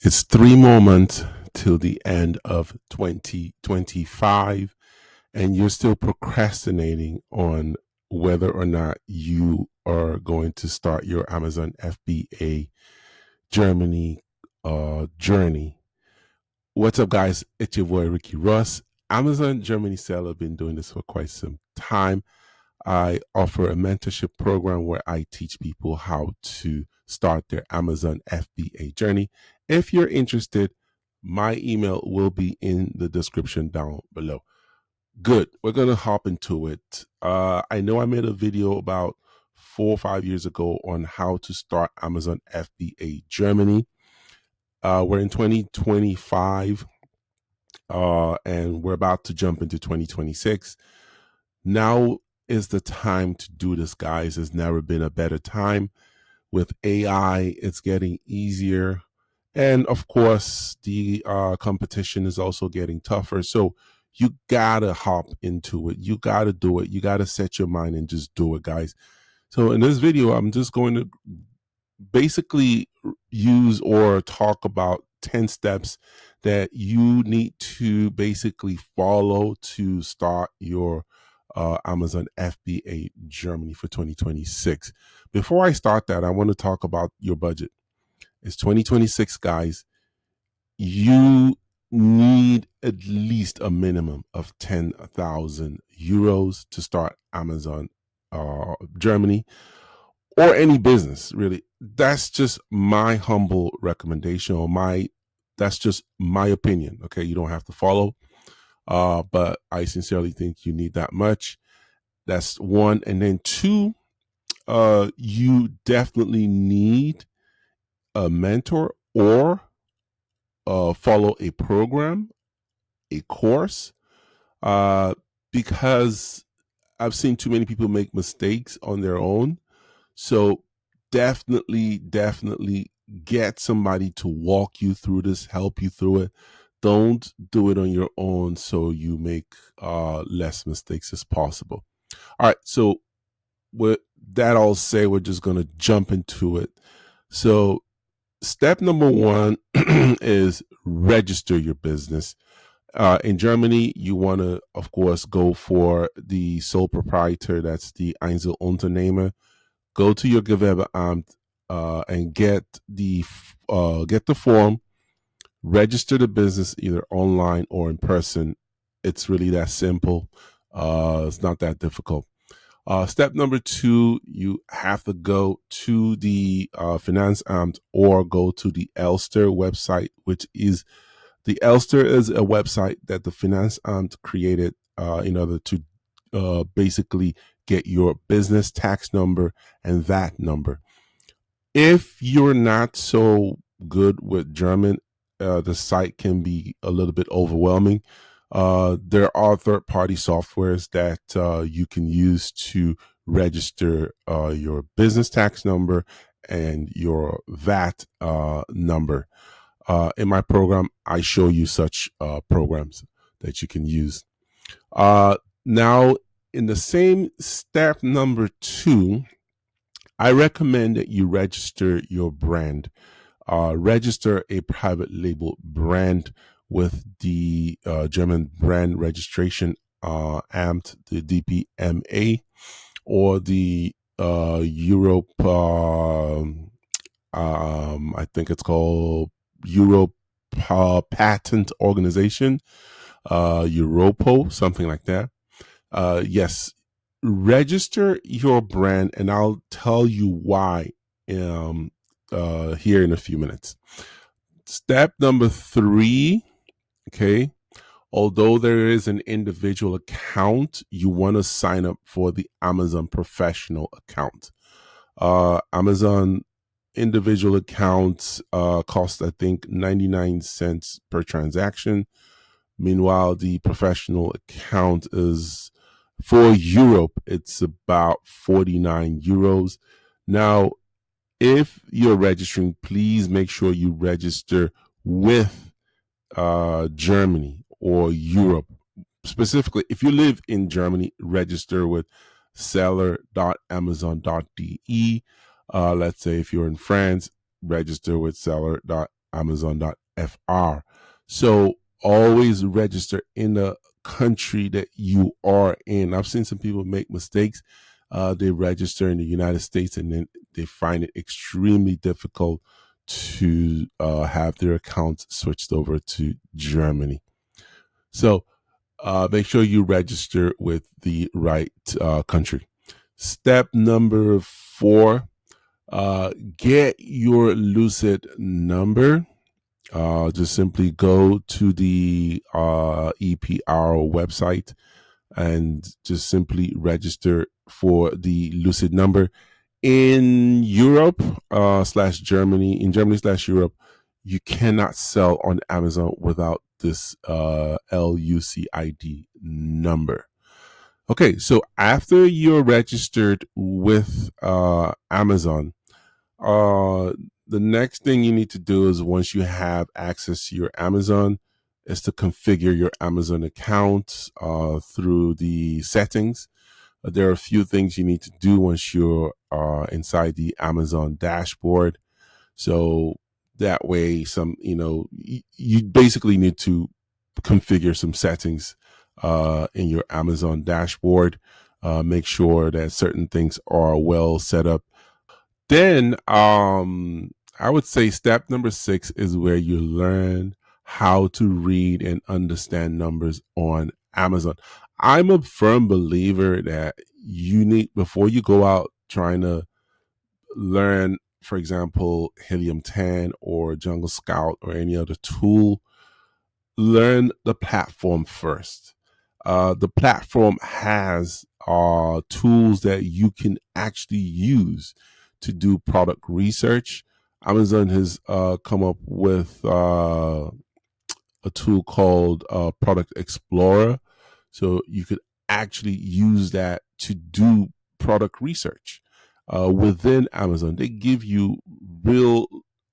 It's 3 more months till the end of 2025, and you're still procrastinating on whether or not you are going to start your Amazon FBA Germany journey. What's up, guys? It's your boy Ricky Russ. Amazon Germany seller. I've been doing this for quite some time. I offer a mentorship program where I teach people how to start their Amazon FBA journey. If you're interested, my email will be in the description down below. Good. We're going to hop into it. I know I made a video about 4 or 5 years ago on how to start Amazon FBA Germany. We're in 2025 and we're about to jump into 2026. Now is the time to do this, guys. There's never been a better time. With AI, it's getting easier. And of course, the competition is also getting tougher. So you gotta hop into it. You gotta do it. You gotta set your mind and just do it, guys. So in this video, I'm just going to basically use or talk about 10 steps that you need to basically follow to start your Amazon FBA Germany for 2026. Before I start that, I want to talk about your budget. It's 2026, guys. You need at least a minimum of 10,000 euros to start Amazon Germany or any business, really. That's just my humble recommendation, or that's just my opinion. Okay, you don't have to follow. But I sincerely think you need that much. That's one. And then two, you definitely need a mentor or follow a program, a course, because I've seen too many people make mistakes on their own. So definitely get somebody to walk you through this, help you through it. Don't do it on your own so you make less mistakes as possible. All right, so with that all said, we're just going to jump into it. So step number one is register your business. In Germany, you want to, of course, go for the sole proprietor. That's the Einzelunternehmer. Go to your Gewerbeanmeldung and get the form. Register the business either online or in person. It's really that simple. It's not that difficult. Step number two, you have to go to the Finanzamt or go to the Elster website, which is the Elster is a website that the Finanzamt created in order to basically get your business tax number and VAT number. If you're not so good with German, the site can be a little bit overwhelming. There are third-party softwares that you can use to register your business tax number and your VAT number. In my program, I show you such programs that you can use. Now, in the same step number two, I recommend that you register your brand. Register a private label brand with the German brand registration Amt, the DPMA, or the Europe, I think it's called Europe Patent Organization, Europo, something like that. Yes, register your brand, and I'll tell you why here in a few minutes. Step number three, okay, although there is an individual account, you want to sign up for the Amazon professional account. Amazon individual accounts cost, I think, 99 cents per transaction. Meanwhile, the professional account is, for Europe, it's about 49 euros. Now, if you're registering, please make sure you register with Germany or Europe. Specifically, if you live in Germany, register with seller.amazon.de. Let's say if you're in France, register with seller.amazon.de. amazon.fr. So always register in the country that you are in. I've seen some people make mistakes. They register in the United States and then they find it extremely difficult to have their accounts switched over to Germany. So make sure you register with the right country. Step number 4, get your Lucid number. Just simply go to the EPR website and just simply register for the Lucid number. In Europe slash Germany, in Germany slash Europe, you cannot sell on Amazon without this LUCID number. Okay, so after you're registered with Amazon, uh, the next thing you need to do is, once you have access to your Amazon, is to configure your Amazon account through the settings. There are a few things you need to do once you're inside the Amazon dashboard. So that way, you basically need to configure some settings in your Amazon dashboard. Make sure that certain things are well set up. Then I would say step number 6 is where you learn how to read and understand numbers on Amazon. I'm a firm believer that you need, before you go out trying to learn, for example, Helium 10 or Jungle Scout or any other tool, learn the platform first. The platform has tools that you can actually use to do product research. Amazon has come up with a tool called Product Explorer. So you could actually use that to do product research within Amazon. They give you real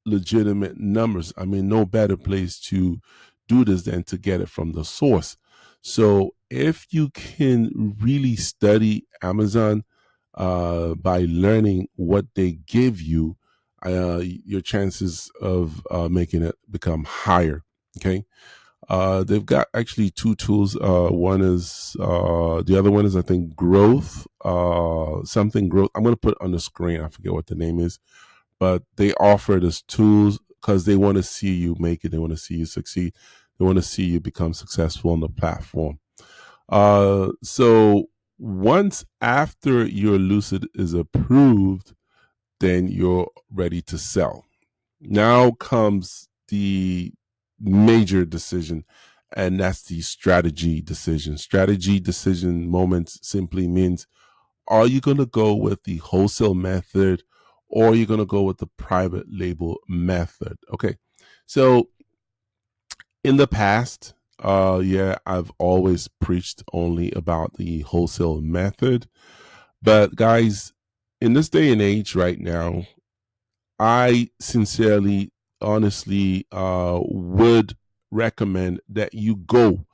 legitimate numbers. I mean, no better place to do this than to get it from the source. So if you can really study Amazon by learning what they give you, your chances of making it become higher. Okay. They've got actually 2 tools. One is the other one is, I think, growth, something growth. I'm going to put it on the screen. I forget what the name is, but they offer this tools because they want to see you make it. They want to see you succeed. They want to see you become successful on the platform. So once after your Lucid is approved, then you're ready to sell. Now comes the major decision, and that's the strategy decision. Strategy decision moments simply means, are you going to go with the wholesale method, or are you going to go with the private label method? Okay. So in the past, I've always preached only about the wholesale method. But guys, in this day and age right now, I sincerely, honestly, would recommend that you go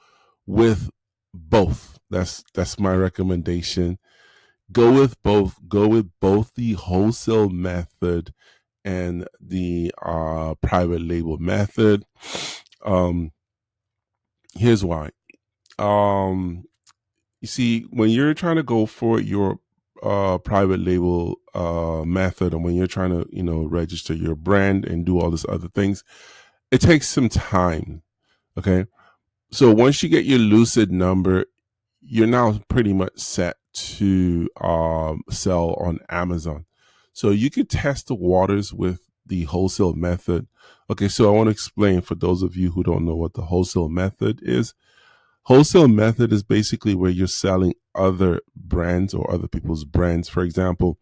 with both. That's my recommendation. Go with both. Go with both the wholesale method and the private label method. Um, Here's why. You see, when you're trying to go for your private label method, and when you're trying to, register your brand and do all this other things, it takes some time. Okay. So once you get your Lucid number, you're now pretty much set to sell on Amazon. So you could test the waters with the wholesale method. Okay. So I want to explain for those of you who don't know what the wholesale method is. Wholesale method is basically where you're selling other brands or other people's brands. For example,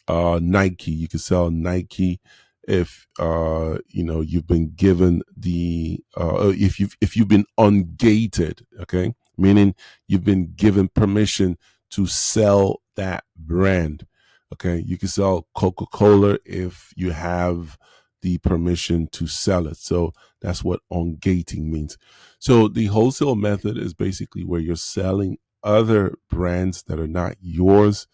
Nike. You can sell Nike if you've been given the if you've been ungated. Okay, meaning you've been given permission to sell that brand. Okay, you can sell Coca-Cola if you have the permission to sell it. So that's what ungating means. So the wholesale method is basically where you're selling other brands that are not yours.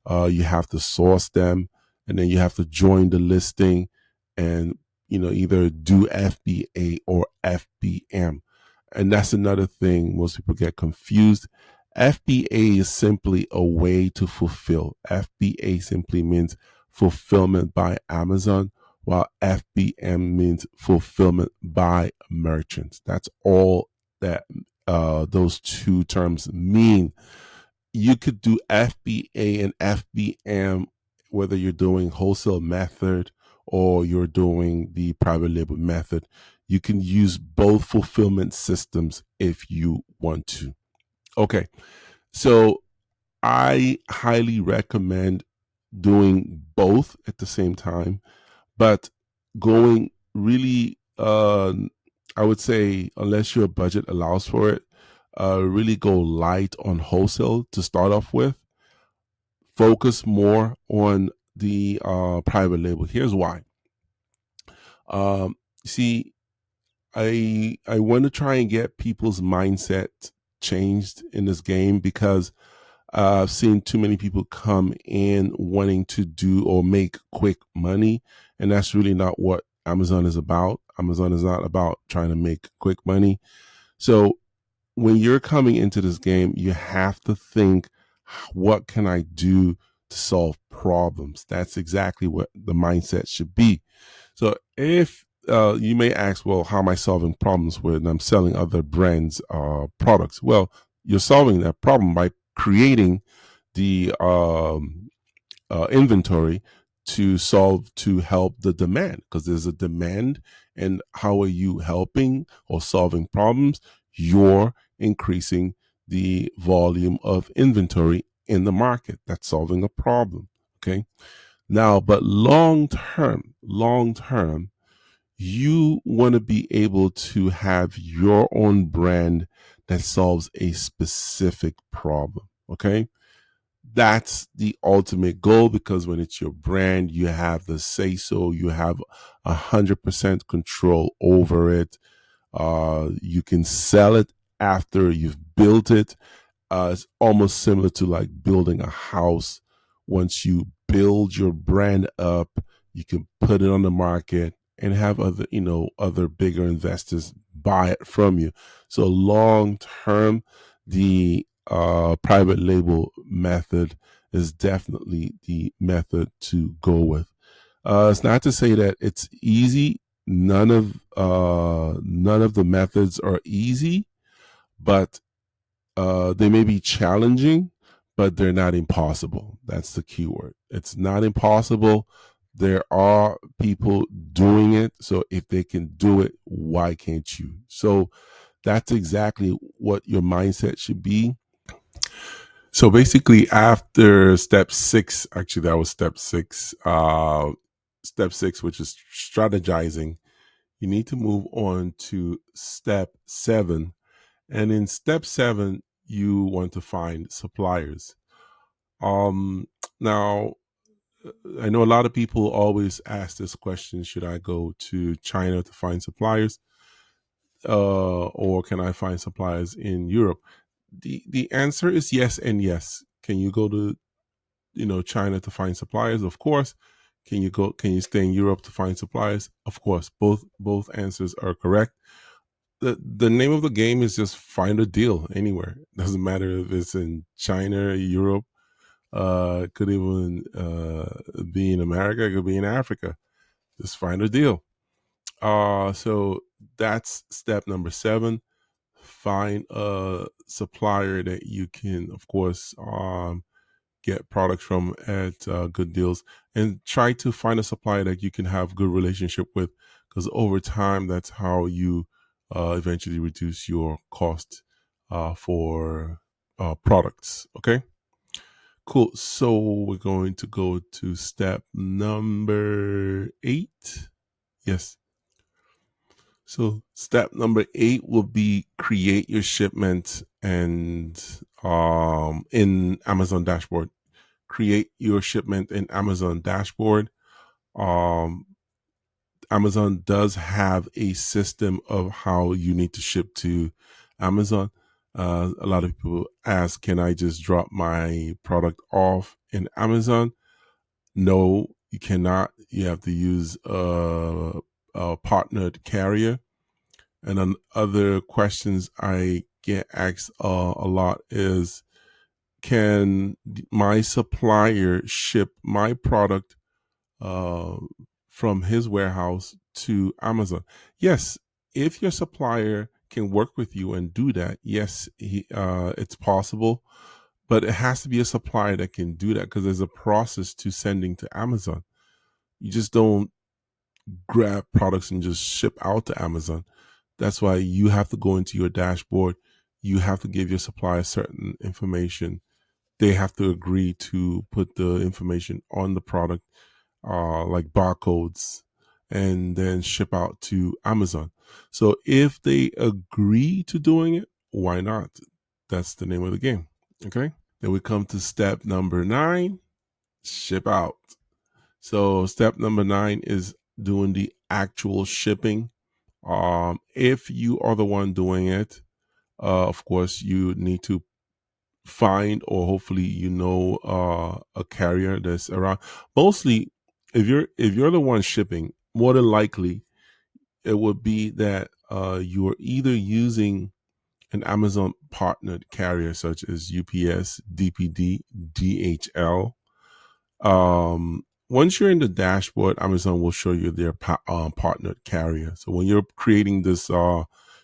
You have to source them, and then you have to join the listing and either do FBA or FBM. And that's another thing most people get confused. FBA is simply a way to fulfill. FBA simply means fulfillment by Amazon, while FBM means fulfillment by merchants. That's all that those two terms mean. You could do FBA and FBM whether you're doing wholesale method or you're doing the private label method. You can use both fulfillment systems if you want to. Okay, so I highly recommend doing both at the same time, but going really, I would say, unless your budget allows for it, really go light on wholesale to start off with. Focus more on the private label. Here's why. See, I want to try and get people's mindset changed in this game because I've seen too many people come in wanting to do or make quick money, and that's really not what Amazon is about. Amazon is not about trying to make quick money. So when you're coming into this game, you have to think, what can I do to solve problems? That's exactly what the mindset should be. So if you may ask, well, how am I solving problems when I'm selling other brands' products? Well, you're solving that problem by creating the inventory to help the demand, because there's a demand. And how are you helping or solving problems? You're increasing the volume of inventory in the market. That's solving a problem. Okay. Now, but long term, you want to be able to have your own brand that solves a specific problem. Okay. That's the ultimate goal, because when it's your brand, you have the say so, you have 100% control over it. You can sell it after you've built it. It's almost similar to like building a house. Once you build your brand up, you can put it on the market and have other bigger investors buy it from you. So long term, the private label method is definitely the method to go with. It's not to say that it's easy. None of the methods are easy, but they may be challenging, but they're not impossible. That's the key word. It's not impossible. There are people doing it. So if they can do it, why can't you? So that's exactly what your mindset should be. So basically, after step 6, actually, that was step 6, step 6, which is strategizing, you need to move on to step 7. And in step 7, you want to find suppliers. Now, I know a lot of people always ask this question: should I go to China to find suppliers, or can I find suppliers in Europe? The answer is yes and yes. Can you go to China to find suppliers? Of course. Can you stay in Europe to find suppliers? Of course. Both answers are correct. The name of the game is just find a deal anywhere. Doesn't matter if it's in China, Europe, it could even be in America, it could be in Africa. Just find a deal. So that's step number 7. Find a supplier that you can, of course, get products from at good deals, and try to find a supplier that you can have good relationship with, because over time, that's how you eventually reduce your cost for products. Okay. Cool. So we're going to go to step number 8. Yes. So step number 8 will be create your shipment and in Amazon dashboard. Create your shipment in Amazon dashboard. Amazon does have a system of how you need to ship to Amazon. A lot of people ask, can I just drop my product off in Amazon? No, you cannot. You have to use partnered carrier. And then other questions I get asked a lot is, can my supplier ship my product uh, from his warehouse to Amazon? Yes, if your supplier can work with you and do that, yes, it's possible, but it has to be a supplier that can do that, because there's a process to sending to Amazon. You just don't grab products and just ship out to Amazon. That's why you have to go into your dashboard. You have to give your supplier certain information. They have to agree to put the information on the product, like barcodes, and then ship out to Amazon. So if they agree to doing it, why not? That's the name of the game. Okay. Then we come to step number 9, ship out. So step number 9 is doing the actual shipping. If you are the one doing it, of course, you need to find, or hopefully a carrier that's around. Mostly, if you're the one shipping, more than likely it would be that you're either using an Amazon partnered carrier such as UPS, DPD, DHL. Once you're in the dashboard, Amazon will show you their partnered carrier. So when you're creating this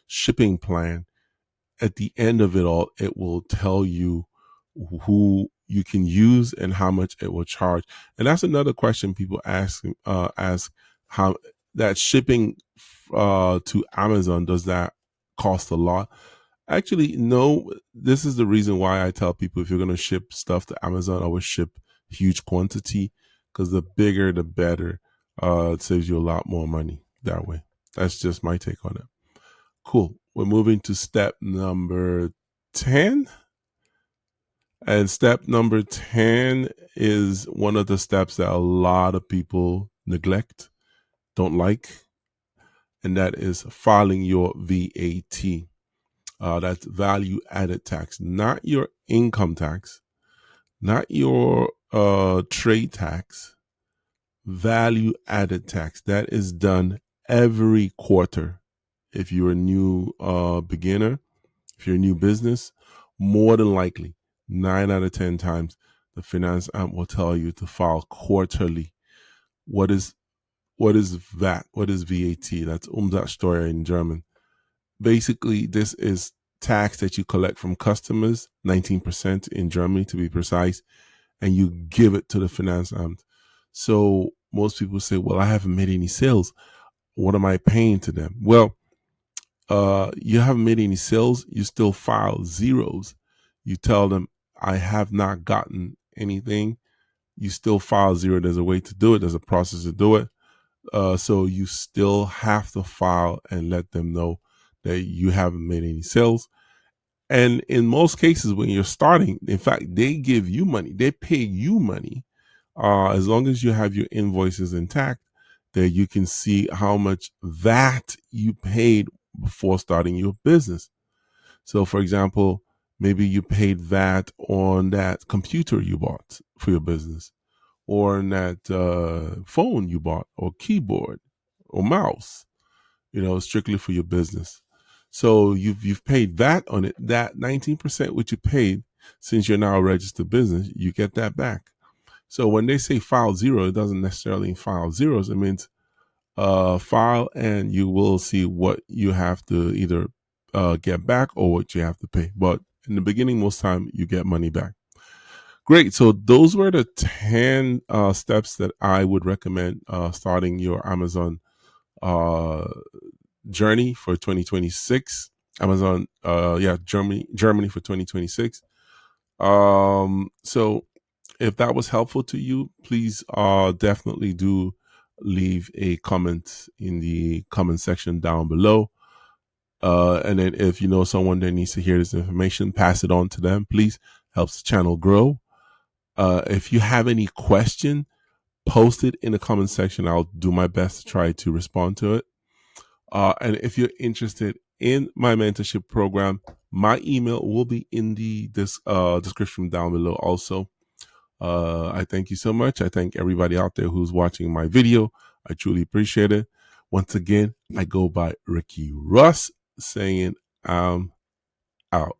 shipping plan, at the end of it all, it will tell you who you can use and how much it will charge. And that's another question people ask, how that shipping to Amazon, does that cost a lot? Actually, no. This is the reason why I tell people, if you're going to ship stuff to Amazon, always ship huge quantity, because the bigger the better. It saves you a lot more money that way. That's just my take on it. Cool. We're moving to step number 10. And step number 10 is one of the steps that a lot of people neglect, don't like, and that is filing your VAT. That's value added tax, not your income tax, not your trade tax, value added tax. That is done every quarter. If you're a new beginner, if you're a new business, more than likely, 9 out of 10 times, the finance app will tell you to file quarterly. What is VAT? What is VAT? That's Umsatzsteuer in German. Basically, this is tax that you collect from customers, 19% in Germany to be precise, and you give it to the Finanzamt. So most people say, well, I haven't made any sales. What am I paying to them? Well, you haven't made any sales, you still file zeros. You tell them, I have not gotten anything. You still file zero. There's a way to do it. There's a process to do it. So you still have to file and let them know that you haven't made any sales. And in most cases, when you're starting, in fact, they give you money. They pay you money, as long as you have your invoices intact, that you can see how much VAT you paid before starting your business. So, for example, maybe you paid VAT on that computer you bought for your business, or on that phone you bought, or keyboard, or mouse, strictly for your business. So you've paid VAT on it. That 19% which you paid, since you're now a registered business, you get that back. So when they say file zero, it doesn't necessarily file zeros. It means file, and you will see what you have to either get back or what you have to pay. But in the beginning, most time you get money back. Great. So those were the 10 steps that I would recommend starting your Amazon journey for 2026. Amazon, Germany for 2026. So if that was helpful to you, please definitely do leave a comment in the comment section down below. And then if you know someone that needs to hear this information, pass it on to them. Please, helps the channel grow. If you have any question, post it in the comment section. I'll do my best to try to respond to it. And if you're interested in my mentorship program, my email will be in the description down below also. I thank you so much. I thank everybody out there who's watching my video. I truly appreciate it. Once again, I go by Ricky Russ, saying I'm out.